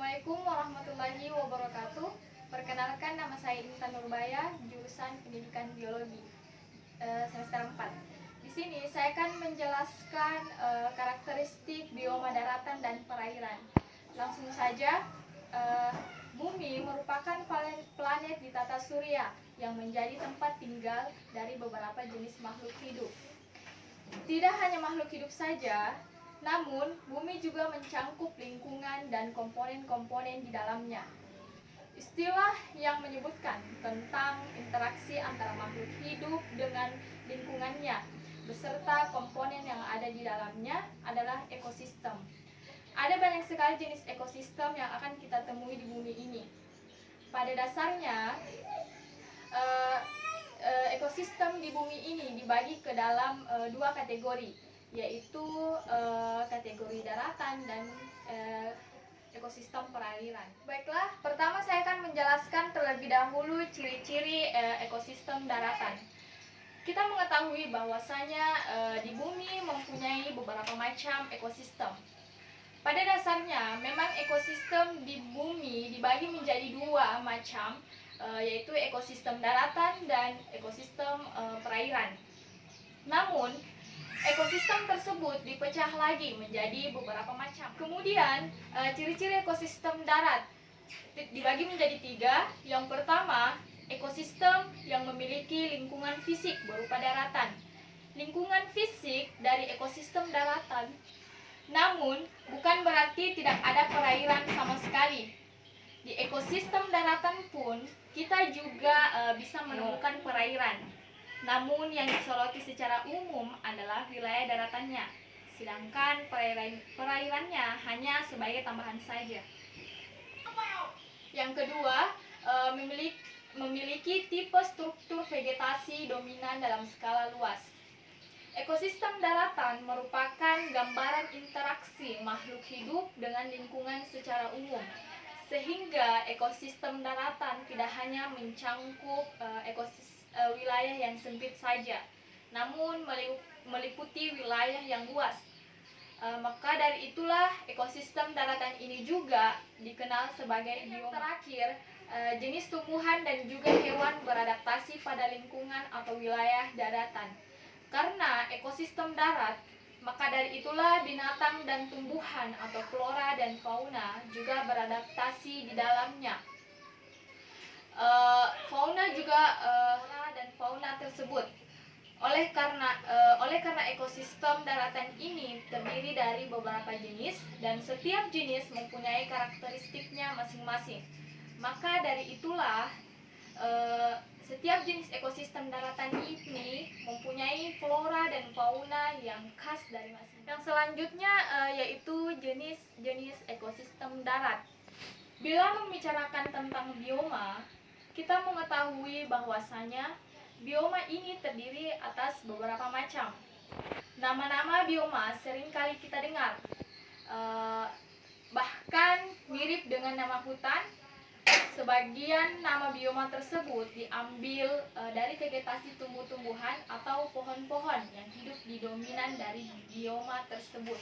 Assalamualaikum warahmatullahi wabarakatuh. Perkenalkan, nama saya Intan Nurbaya, jurusan Pendidikan Biologi semester 4. Di sini saya akan menjelaskan karakteristik bioma daratan dan perairan. Langsung saja, Bumi merupakan planet di tata surya yang menjadi tempat tinggal dari beberapa jenis makhluk hidup. Tidak hanya makhluk hidup saja, namun bumi juga mencangkup lingkungan dan komponen-komponen di dalamnya. Istilah yang menyebutkan tentang interaksi antara makhluk hidup dengan lingkungannya beserta komponen yang ada di dalamnya adalah ekosistem. Ada banyak sekali jenis ekosistem yang akan kita temui di bumi ini. Pada dasarnya, ekosistem di bumi ini dibagi ke dalam dua kategori, yaitu kategori daratan dan ekosistem perairan. Baiklah, pertama saya akan menjelaskan terlebih dahulu ciri-ciri ekosistem daratan. Kita mengetahui bahwasanya di bumi mempunyai beberapa macam ekosistem. Pada dasarnya, memang ekosistem di bumi dibagi menjadi dua macam, yaitu ekosistem daratan dan ekosistem perairan. Namun, ekosistem tersebut dipecah lagi menjadi beberapa macam. Kemudian, ciri-ciri ekosistem darat dibagi menjadi tiga. Yang pertama, ekosistem yang memiliki lingkungan fisik berupa daratan. Lingkungan fisik dari ekosistem daratan, namun bukan berarti tidak ada perairan sama sekali. Di ekosistem daratan pun kita juga bisa menemukan perairan. Namun yang disoroti secara umum adalah wilayah daratannya, sedangkan perairannya hanya sebagai tambahan saja. Yang kedua, memiliki tipe struktur vegetasi dominan dalam skala luas. Ekosistem daratan merupakan gambaran interaksi makhluk hidup dengan lingkungan secara umum, sehingga ekosistem daratan tidak hanya mencangkup wilayah yang sempit saja, namun meliputi wilayah yang luas. Maka dari itulah ekosistem daratan ini juga dikenal sebagai bioma. Terakhir, jenis tumbuhan dan juga hewan beradaptasi pada lingkungan atau wilayah daratan. Karena ekosistem darat, maka dari itulah binatang dan tumbuhan atau flora dan fauna juga beradaptasi di dalamnya. Fauna juga dan fauna tersebut. Oleh karena ekosistem daratan ini terdiri dari beberapa jenis dan setiap jenis mempunyai karakteristiknya masing-masing. Maka dari itulah setiap jenis ekosistem daratan ini mempunyai flora dan fauna yang khas dari masing-masing. Yang selanjutnya yaitu jenis-jenis ekosistem darat. Bila membicarakan tentang bioma, kita mengetahui bahwasanya bioma ini terdiri atas beberapa macam. Nama-nama bioma sering kali kita dengar, bahkan mirip dengan nama hutan. Sebagian nama bioma tersebut diambil dari vegetasi tumbuh-tumbuhan atau pohon-pohon yang hidup di dominan dari bioma tersebut.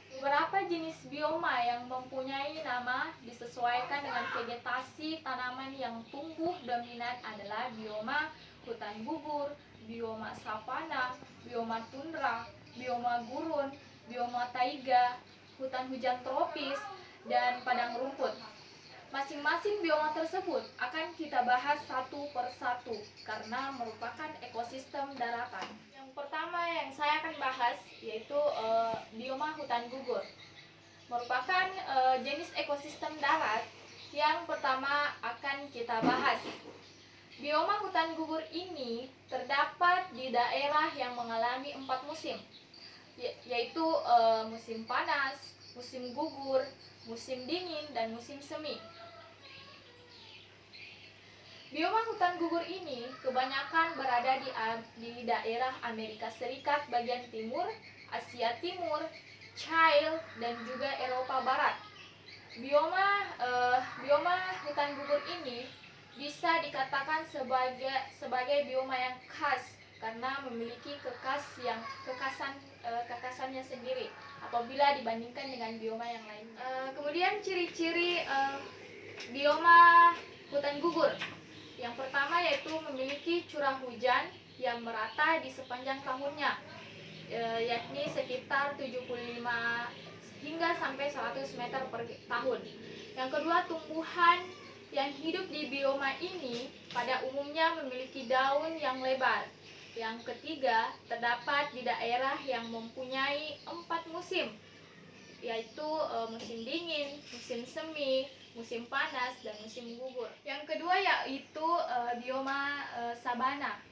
Beberapa jenis bioma yang mempunyai nama disesuaikan dengan vegetasi tanaman yang tumbuh dominan adalah bioma hutan gugur, bioma savana, bioma tundra, bioma gurun, bioma taiga, hutan hujan tropis, dan padang rumput. Masing-masing bioma tersebut akan kita bahas satu persatu karena merupakan ekosistem daratan. Yang pertama yang saya akan bahas yaitu bioma hutan gugur. Merupakan jenis ekosistem darat yang pertama akan kita bahas. Bioma hutan gugur ini terdapat di daerah yang mengalami 4 musim, yaitu musim panas, musim gugur, musim dingin, dan musim semi. Bioma hutan gugur ini kebanyakan berada di daerah Amerika Serikat bagian timur, Asia Timur, Chile, dan juga Eropa Barat. Bioma hutan gugur ini bisa dikatakan sebagai bioma yang khas karena memiliki kekasannya sendiri. apabila dibandingkan dengan bioma yang lain. Kemudian ciri-ciri bioma hutan gugur. Yang pertama yaitu memiliki curah hujan yang merata di sepanjang tahunnya, yakni sekitar 75 hingga sampai 100 meter per tahun. Yang kedua, tumbuhan yang hidup di bioma ini pada umumnya memiliki daun yang lebar. Yang ketiga, terdapat di daerah yang mempunyai 4 musim, yaitu musim dingin, musim semi, musim panas, dan musim gugur. Yang kedua yaitu bioma sabana,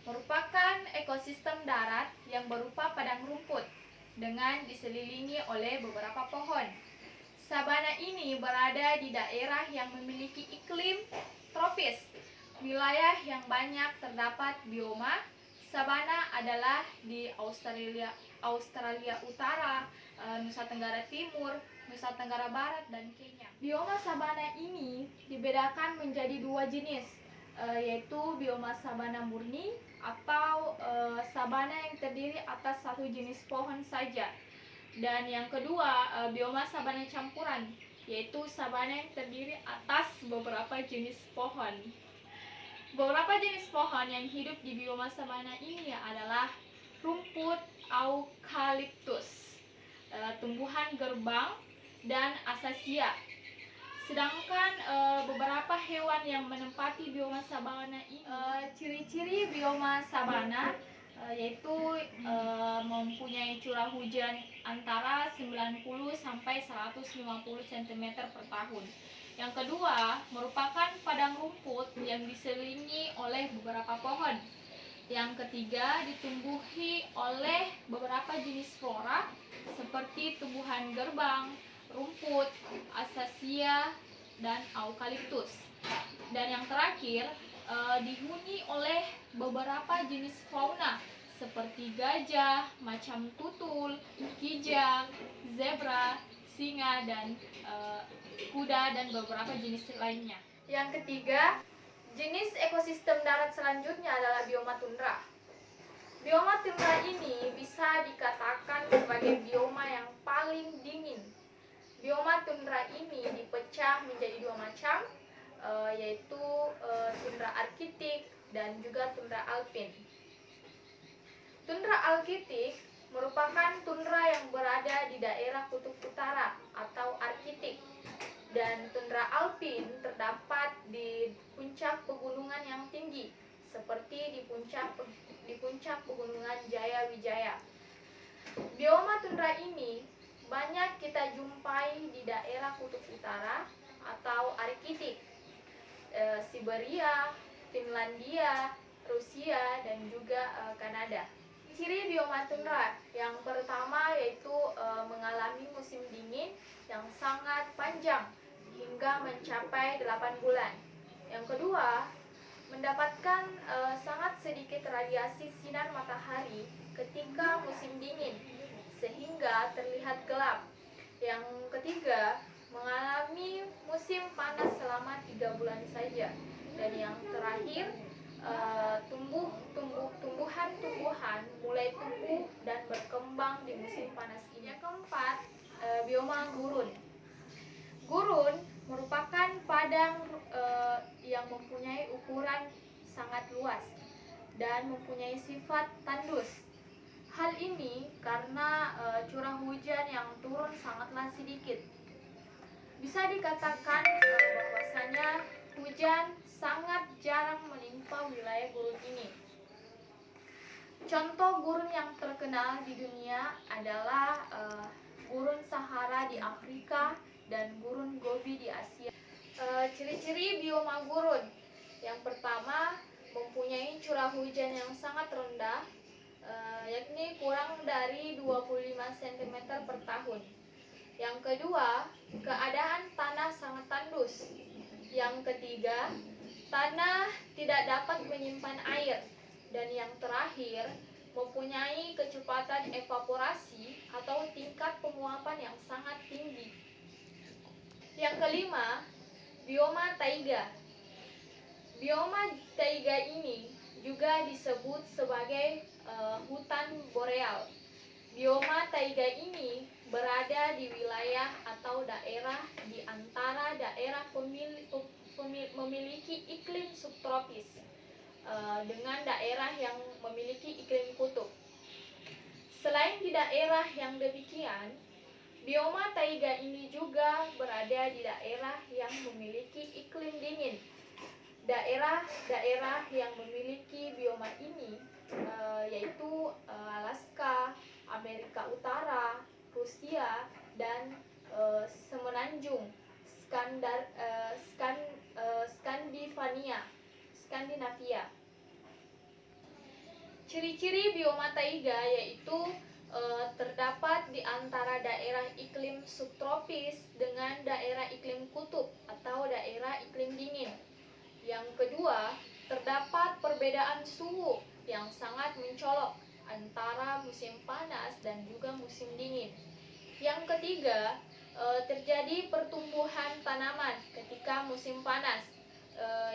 merupakan ekosistem darat yang berupa padang rumput dengan diselilingi oleh beberapa pohon. Sabana ini berada di daerah yang memiliki iklim tropis. Wilayah yang banyak terdapat bioma sabana adalah di Australia Utara, Nusa Tenggara Timur, Nusa Tenggara Barat, dan Kenya. Bioma sabana ini dibedakan menjadi 2 jenis, yaitu bioma sabana murni atau sabana yang terdiri atas satu jenis pohon saja. Dan yang kedua, bioma sabana campuran, yaitu sabana yang terdiri atas beberapa jenis pohon. Beberapa jenis pohon yang hidup di bioma sabana ini adalah rumput eukaliptus, tumbuhan gerbang, dan akasia. Sedangkan beberapa hewan yang menempati bioma sabana ini, ciri-ciri bioma sabana yaitu mempunyai curah hujan antara 90 sampai 150 cm per tahun. Yang kedua, merupakan padang rumput yang diselilingi oleh beberapa pohon. Yang ketiga, ditumbuhi oleh beberapa jenis flora seperti tumbuhan gerbang, rumput, akasia, dan eukaliptus. Dan yang terakhir, dihuni oleh beberapa jenis fauna seperti gajah, macam tutul, kijang, zebra, singa, dan kuda, dan beberapa jenis lainnya. Yang ketiga, jenis ekosistem darat selanjutnya adalah bioma tundra. Bioma tundra ini bisa dikatakan sebagai bioma yang paling dingin. Bioma tundra ini dipecah menjadi 2 macam, yaitu tundra arkitik dan juga tundra alpin. Tundra arkitik merupakan tundra yang berada di daerah kutub utara atau arkitik, dan tundra alpin terdapat di puncak pegunungan yang tinggi seperti di puncak pegunungan Jaya Wijaya. Bioma tundra ini banyak kita jumpai di daerah kutub utara atau arkitik, Siberia, Finlandia, Rusia, dan juga Kanada. Ciri bioma tundra yang pertama yaitu mengalami musim dingin yang sangat panjang hingga mencapai 8 bulan. Yang kedua, mendapatkan sangat sedikit radiasi sinar matahari ketika musim dingin sehingga terlihat gelap. Yang ketiga, mengalami musim panas selama 3 bulan saja. Dan yang terakhir, tumbuhan-tumbuhan mulai tumbuh dan berkembang di musim panas ini. Yang keempat, bioma gurun. Gurun merupakan padang yang mempunyai ukuran sangat luas dan mempunyai sifat tandus. Hal ini karena curah hujan yang turun sangatlah sedikit. Bisa dikatakan bahwasanya hujan sangat jarang menimpa wilayah gurun ini. Contoh gurun yang terkenal di dunia adalah gurun Sahara di Afrika dan gurun Gobi di Asia. Ciri-ciri bioma gurun. Yang pertama, mempunyai curah hujan yang sangat rendah, yakni kurang dari 25 cm per tahun. Yang kedua, keadaan tanah sangat tandus. Yang ketiga, tanah tidak dapat menyimpan air. Dan yang terakhir, mempunyai kecepatan evaporasi atau tingkat penguapan yang sangat tinggi. Yang kelima, bioma taiga. Bioma taiga ini juga disebut sebagai hutan boreal. Bioma taiga ini berada di wilayah atau daerah di antara daerah memiliki iklim subtropis dengan daerah yang memiliki iklim kutub. Selain di daerah yang demikian, bioma taiga ini juga berada di daerah yang memiliki iklim dingin. Daerah-daerah yang memiliki bioma ini yaitu Alaska, Amerika Utara, Rusia, dan Semenanjung Skandinavia. Ciri-ciri bioma taiga yaitu terdapat di antara daerah iklim subtropis dengan daerah iklim kutub atau daerah iklim dingin. Yang kedua, terdapat perbedaan suhu yang sangat mencolok antara musim panas dan juga musim dingin. Yang ketiga, terjadi pertumbuhan tanaman ketika musim panas,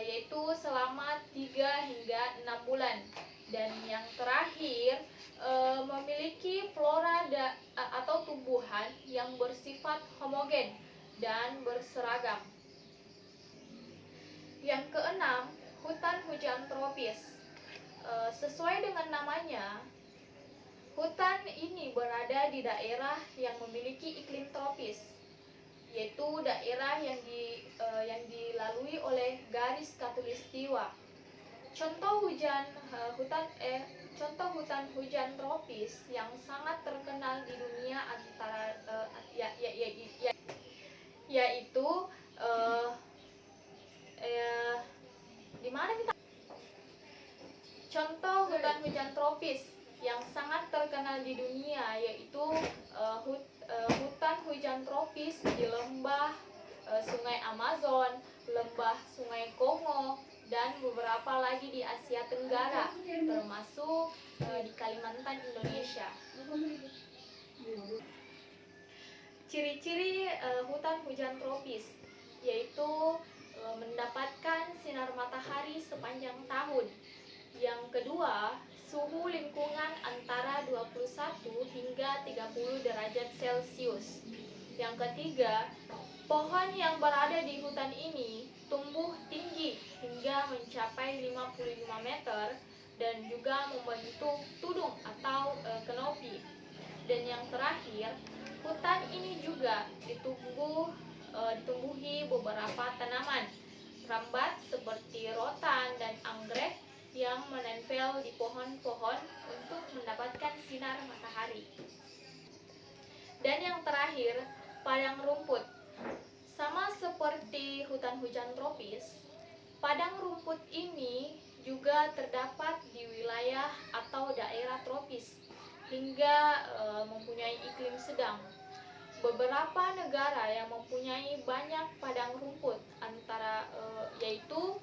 yaitu selama 3 hingga 6 bulan. Dan yang terakhir, memiliki flora atau tumbuhan yang bersifat homogen dan berseragam. Yang keenam, hutan hujan tropis. Sesuai dengan namanya, hutan ini berada di daerah yang memiliki iklim tropis, yaitu daerah yang dilalui oleh garis khatulistiwa. Contoh hutan hujan tropis yang sangat terkenal di dunia yaitu di mana kita? Contoh hutan hujan tropis yang sangat terkenal di dunia yaitu hutan hujan tropis di lembah Sungai Amazon, lembah Sungai Kongo, dan beberapa lagi di Asia Tenggara, termasuk di Kalimantan, Indonesia. Ciri-ciri hutan hujan tropis yaitu mendapatkan sinar matahari sepanjang tahun. Yang kedua, suhu lingkungan antara 21 hingga 30 derajat Celcius. Yang ketiga, pohon yang berada di hutan ini tumbuh tinggi hingga mencapai 55 meter dan juga membentuk tudung atau kanopi. Dan yang terakhir, hutan ini juga ditumbuhi beberapa tanaman rambat seperti rotan dan anggrek yang menempel di pohon-pohon untuk mendapatkan sinar matahari. Dan yang terakhir, padang rumput. Sama seperti hutan hujan tropis, padang rumput ini juga terdapat di wilayah atau daerah tropis hingga mempunyai iklim sedang. Beberapa negara yang mempunyai banyak padang rumput yaitu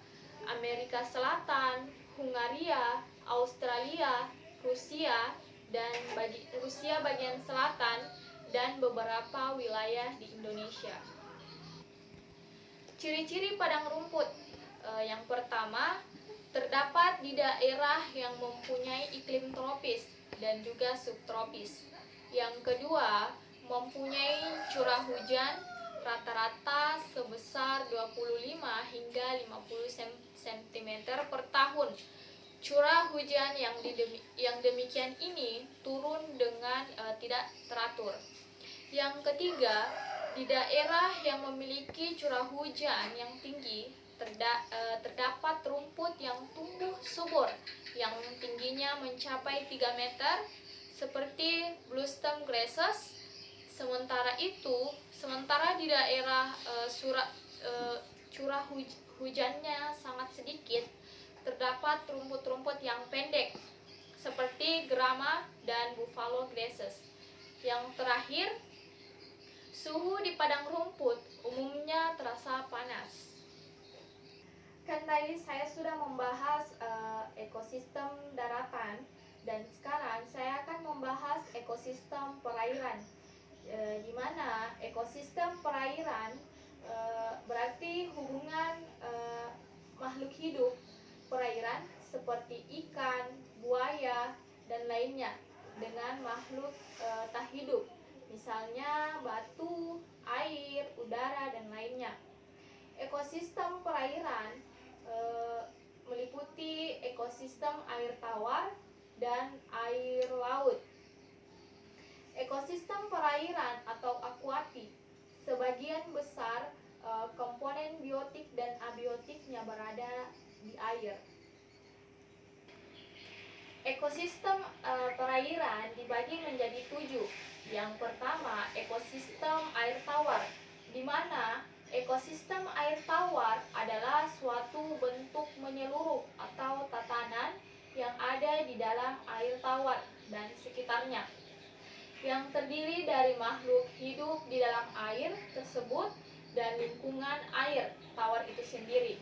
Amerika Selatan, Hungaria, Australia, Rusia bagian selatan, dan beberapa wilayah di Indonesia. Ciri-ciri padang rumput yang pertama, terdapat di daerah yang mempunyai iklim tropis dan juga subtropis. Yang kedua, mempunyai curah hujan rata-rata sebesar 25 hingga 50 cm per tahun. Curah hujan yang demikian ini turun dengan tidak teratur. Yang ketiga, di daerah yang memiliki curah hujan yang tinggi terdapat rumput yang tumbuh subur yang tingginya mencapai 3 meter seperti bluestem grasses. Sementara di daerah curah hujannya sangat sedikit, terdapat rumput-rumput yang pendek seperti grama dan buffalo grasses. Yang terakhir, suhu di padang rumput umumnya terasa panas. Kan tadi saya sudah membahas ekosistem daratan, dan sekarang saya akan membahas ekosistem perairan. Di mana ekosistem perairan berarti hubungan makhluk hidup perairan seperti ikan, buaya, dan lainnya dengan makhluk tak hidup, misalnya batu, air, udara, dan lainnya. Ekosistem perairan meliputi ekosistem air tawar dan air laut. Ekosistem perairan atau akuatik, sebagian besar komponen biotik dan abiotiknya berada di air. Ekosistem perairan dibagi menjadi 7. Yang pertama, ekosistem air tawar, di mana ekosistem air tawar adalah suatu bentuk menyeluruh atau tatanan yang ada di dalam air tawar dan sekitarnya, yang terdiri dari makhluk hidup di dalam air tersebut dan lingkungan air tawar itu sendiri.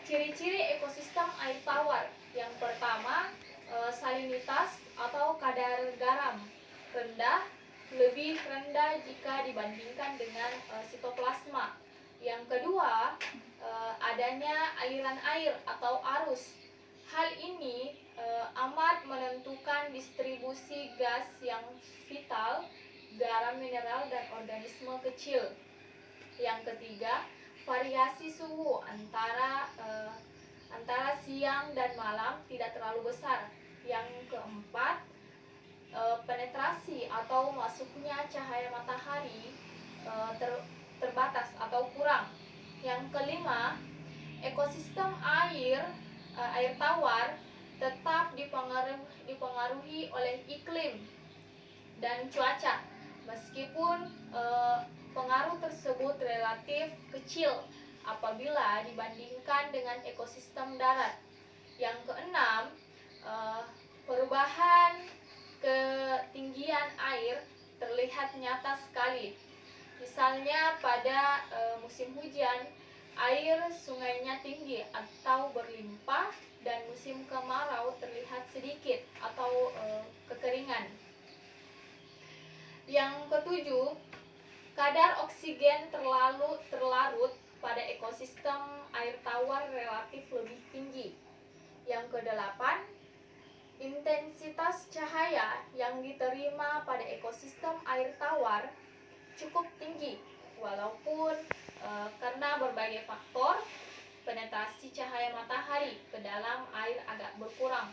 Ciri-ciri ekosistem air tawar. Yang pertama, salinitas atau kadar garam rendah, lebih rendah jika dibandingkan dengan sitoplasma. Yang kedua, adanya aliran air atau arus. Hal ini amat menentukan distribusi gas yang vital, garam mineral, dan organisme kecil. Yang ketiga, variasi suhu antara siang dan malam tidak terlalu besar. Yang keempat, penetrasi atau masuknya cahaya matahari terbatas atau kurang. Yang kelima, ekosistem air tawar tetap dipengaruhi oleh iklim dan cuaca, meskipun pengaruh tersebut relatif kecil apabila dibandingkan dengan ekosistem darat. Yang keenam, perubahan ketinggian air terlihat nyata sekali. Misalnya pada musim hujan, air sungainya tinggi atau berlimpah, dan musim kemarau terlihat sedikit atau kekeringan. Yang ketujuh, kadar oksigen terlarut pada ekosistem air tawar relatif lebih tinggi. Yang kedelapan, intensitas cahaya yang diterima pada ekosistem air tawar cukup tinggi, walaupun karena berbagai faktor, penetrasi cahaya matahari ke dalam air agak berkurang.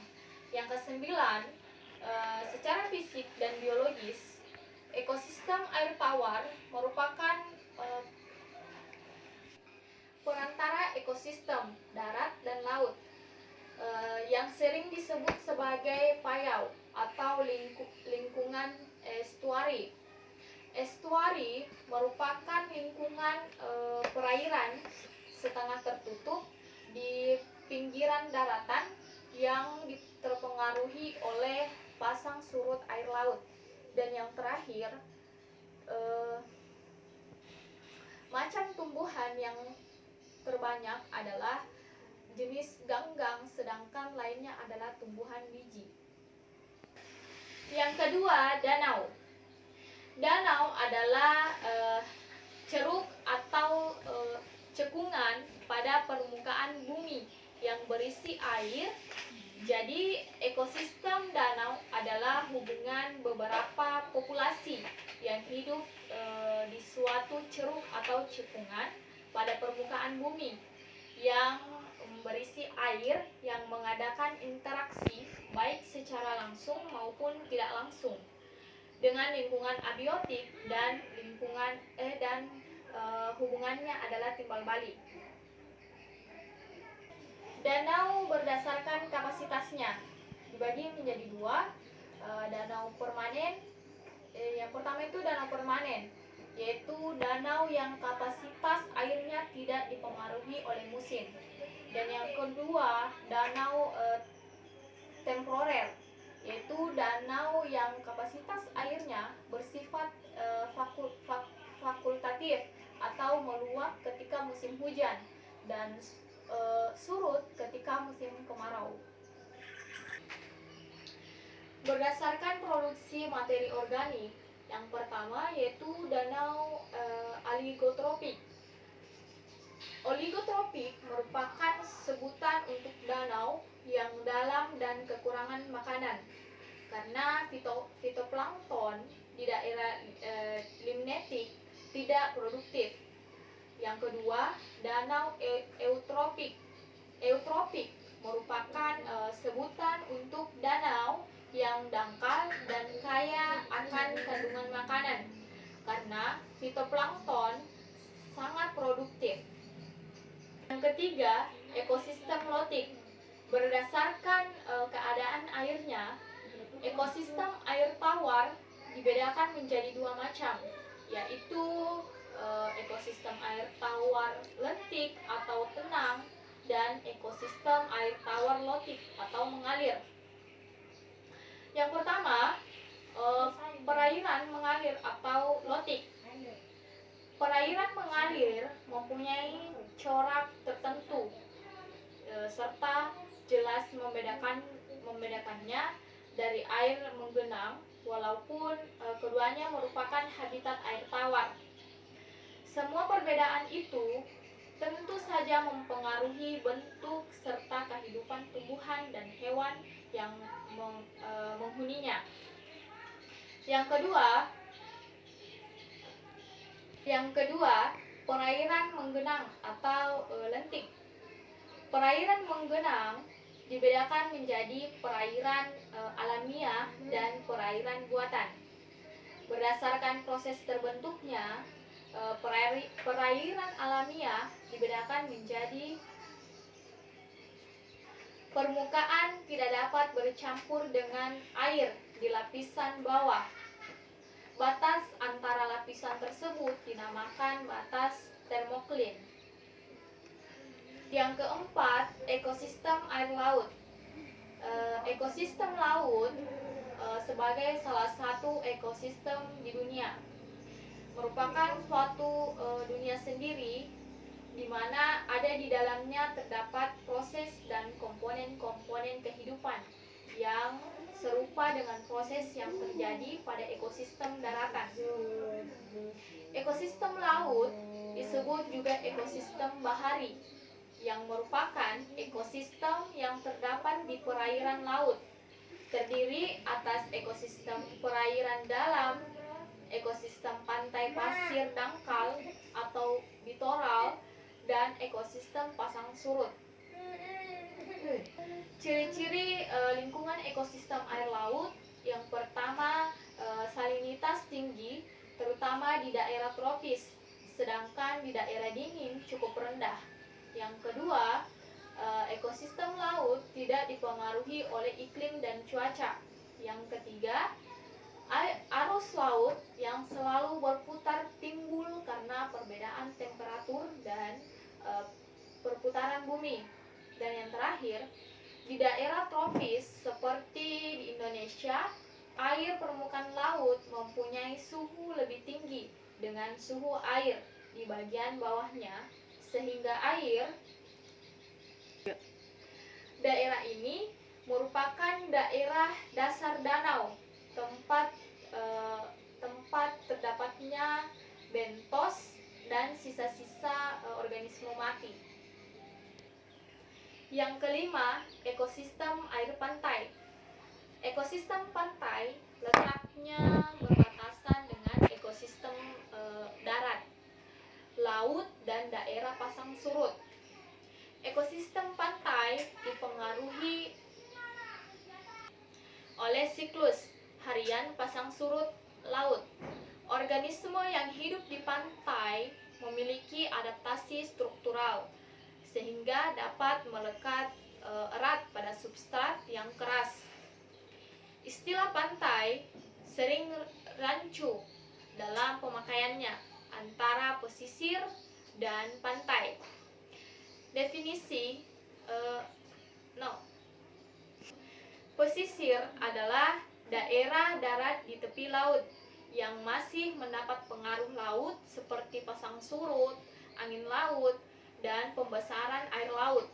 Yang kesembilan, secara fisik dan biologis, ekosistem air tawar merupakan perantara ekosistem darat dan laut, yang sering disebut sebagai payau atau lingkungan estuari. Estuari merupakan lingkungan perairan setengah tertutup di pinggiran daratan yang terpengaruhi oleh pasang surut air laut. Dan yang terakhir, macam tumbuhan yang terbanyak adalah jenis ganggang, sedangkan lainnya adalah tumbuhan biji. Yang kedua, danau. Danau adalah ceruk atau cekungan pada permukaan bumi yang berisi air. Jadi ekosistem danau adalah hubungan beberapa populasi yang hidup di suatu ceruk atau cekungan pada permukaan bumi yang berisi air yang mengadakan interaksi baik secara langsung maupun tidak langsung dengan lingkungan abiotik dan hubungannya adalah timbal balik. Danau berdasarkan kapasitasnya dibagi menjadi 2, danau permanen. Yang pertama itu danau permanen, yaitu danau yang kapasitas airnya tidak dipengaruhi oleh musim. Dan yang kedua, danau temporer, yaitu danau yang kapasitas airnya bersifat fakultatif atau meluap ketika musim hujan dan surut ketika musim kemarau. Berdasarkan produksi materi organik, yang pertama yaitu danau oligotropik. Oligotropik merupakan sebutan untuk danau yang dalam dan kekurangan makanan karena fitoplankton di daerah limnetik tidak produktif. Yang kedua, danau eutropik. Eutropik merupakan sebutan untuk danau yang dangkal dan kaya akan kandungan makanan karena fitoplankton sangat produktif. Yang ketiga, ekosistem lotik. Berdasarkan keadaan airnya, ekosistem air tawar dibedakan menjadi dua macam, yaitu ekosistem air tawar lentik atau tenang dan ekosistem air tawar lotik atau mengalir. Yang pertama, perairan mengalir atau lotik. Perairan mengalir mempunyai corak tertentu serta jelas membedakannya dari air menggenang, walaupun keduanya merupakan habitat air tawar. Semua perbedaan itu tentu saja mempengaruhi bentuk serta kehidupan tumbuhan dan hewan yang menghuninya. Yang kedua, perairan menggenang atau lentik. Perairan menggenang dibedakan menjadi perairan alamiah dan perairan buatan. Berdasarkan proses terbentuknya, perairan alamiah dibedakan menjadi permukaan tidak dapat bercampur dengan air di lapisan bawah. Batas antara lapisan tersebut dinamakan batas termoklin. Yang keempat, ekosistem air laut. Ekosistem laut sebagai salah satu ekosistem di dunia merupakan suatu dunia sendiri di mana ada di dalamnya terdapat proses dan komponen-komponen kehidupan yang serupa dengan proses yang terjadi pada ekosistem daratan. Ekosistem laut disebut juga ekosistem bahari, yang merupakan ekosistem yang terdapat di perairan laut, terdiri atas ekosistem perairan dalam, ekosistem pantai pasir dangkal atau litoral, dan ekosistem pasang surut. Ciri-ciri lingkungan ekosistem air laut, yang pertama, salinitas tinggi, terutama di daerah tropis, sedangkan di daerah dingin cukup rendah. Yang kedua, ekosistem laut tidak dipengaruhi oleh iklim dan cuaca. Yang ketiga, arus laut yang selalu berputar timbul karena perbedaan temperatur dan perputaran bumi. Dan yang terakhir, di daerah tropis seperti di Indonesia, air permukaan laut mempunyai suhu lebih tinggi dengan suhu air di bagian bawahnya, sehingga daerah ini merupakan daerah dasar danau, tempat terdapatnya bentos dan sisa-sisa organisme mati. Yang kelima, ekosistem air pantai. Ekosistem pantai letaknya berbatasan dengan ekosistem darat, laut, dan daerah pasang surut. Ekosistem pantai dipengaruhi oleh siklus harian pasang surut laut. Organisme yang hidup di pantai memiliki adaptasi struktural sehingga dapat melekat erat pada substrat yang keras. Istilah pantai sering rancu dalam pemakaiannya antara pesisir dan pantai. Definisi pesisir adalah daerah darat di tepi laut yang masih mendapat pengaruh laut seperti pasang surut, angin laut, dan pembesaran air laut.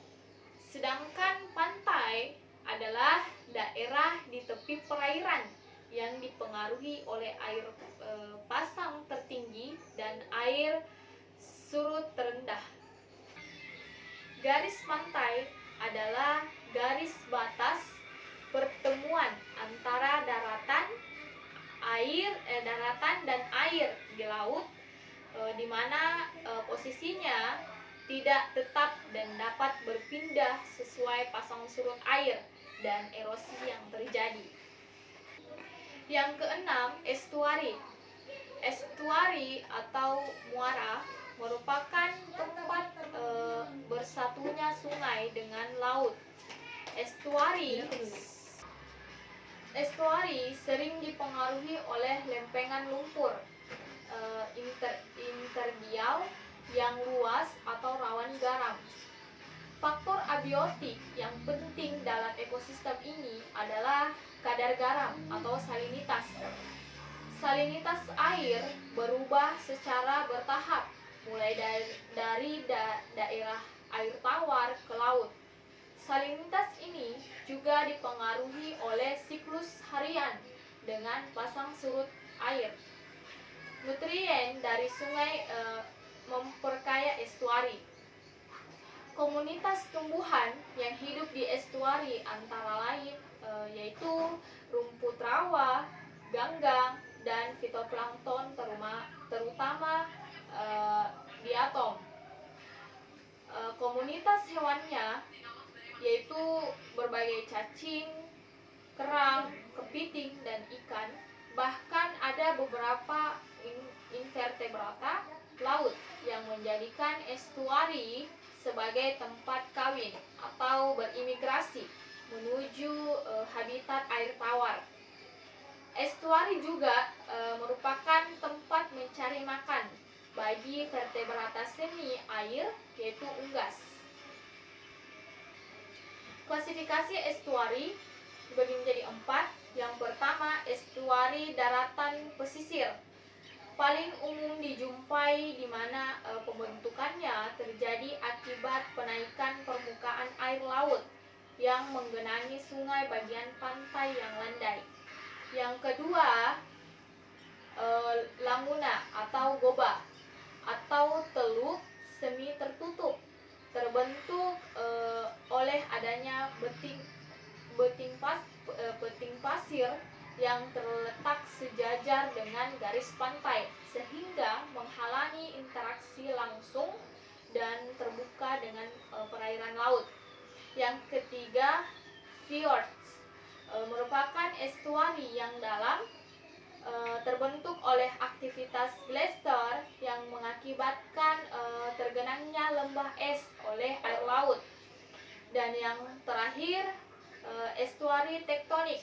Sedangkan pantai adalah daerah di tepi perairan yang dipengaruhi oleh air pasang tertinggi dan air surut terendah. Garis pantai adalah garis batas pertemuan antara daratan dan air di laut, di mana posisinya tidak tetap dan dapat berpindah sesuai pasang surut air dan erosi yang terjadi. Yang keenam, estuari. Estuari atau muara merupakan tempat bersatunya sungai dengan laut. Estuari sering dipengaruhi oleh lempengan lumpur interdial yang luas atau rawan garam. Faktor abiotik yang penting dalam ekosistem ini adalah kadar garam atau salinitas. Salinitas air berubah secara bertahap, mulai dari daerah air tawar ke laut. Salinitas ini juga dipengaruhi oleh siklus harian dengan pasang surut air. Nutrien dari sungai memperkaya estuari. Komunitas tumbuhan yang hidup di estuari antara lain yaitu rumput rawa, ganggang, dan fitoplankton terutama diatom. Komunitas hewannya yaitu berbagai cacing, kerang, kepiting, dan ikan. Bahkan ada beberapa invertebrata laut yang menjadikan estuari sebagai tempat kawin atau berimigrasi menuju habitat air tawar. Estuari juga merupakan tempat mencari makan bagi vertebrata semi air yaitu unggas. Klasifikasi estuari dibagi menjadi 4. Yang pertama, estuari daratan pesisir. Paling umum dijumpai di mana pembentukannya terjadi akibat penaikan permukaan air laut yang menggenangi sungai bagian pantai yang landai. Yang kedua, laguna atau goba atau teluk semi tertutup, terbentuk oleh adanya beting pasir yang terletak sejajar dengan garis pantai sehingga menghalangi interaksi langsung dan terbuka dengan perairan laut. Yang ketiga, fjords merupakan estuari yang dalam, terbentuk oleh aktivitas glacier yang mengakibatkan tergenangnya lembah es oleh air laut. Dan yang terakhir, estuari tektonik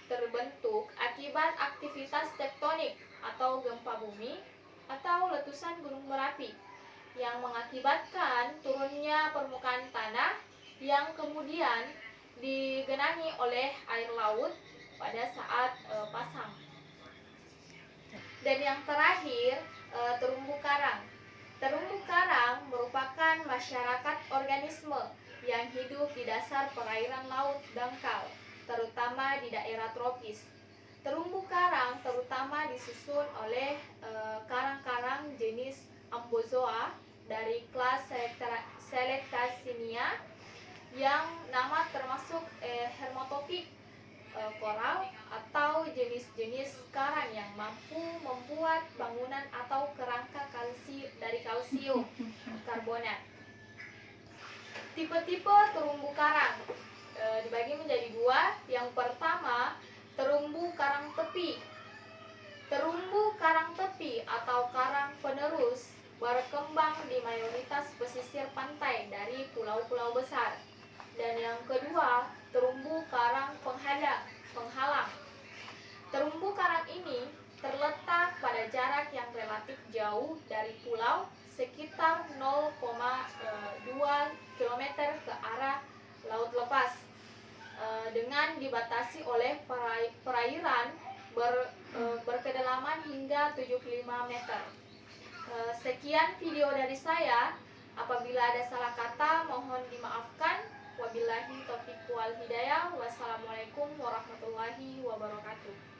terbentuk akibat aktivitas tektonik atau gempa bumi atau letusan gunung berapi yang mengakibatkan turunnya permukaan tanah yang kemudian digenangi oleh air laut pada saat pasang. Dan yang terakhir, terumbu karang. Terumbu karang merupakan masyarakat organisme yang hidup di dasar perairan laut dangkal, terutama di daerah tropis. Terumbu karang terutama disusun oleh karang-karang jenis Ambozoa dari kelas Selectacinia yang nama termasuk hermatopik, koral, atau jenis-jenis karang yang mampu membuat bangunan atau kerangka dari kalsium karbonat. Tipe-tipe terumbu karang dibagi menjadi 2. Yang pertama, terumbu karang tepi. Terumbu karang tepi atau karang penerus berkembang di mayoritas pesisir pantai dari pulau-pulau besar. Dan yang kedua, terumbu karang penghalang. Terumbu karang ini terletak pada jarak yang relatif jauh dari pulau, sekitar 0,2 km ke arah laut lepas, dengan dibatasi oleh perairan berkedalaman hingga 75 meter. Sekian video dari saya. Apabila ada salah kata mohon dimaafkan. Wabillahi taufiq wal hidayah. Wassalamualaikum warahmatullahi wabarakatuh.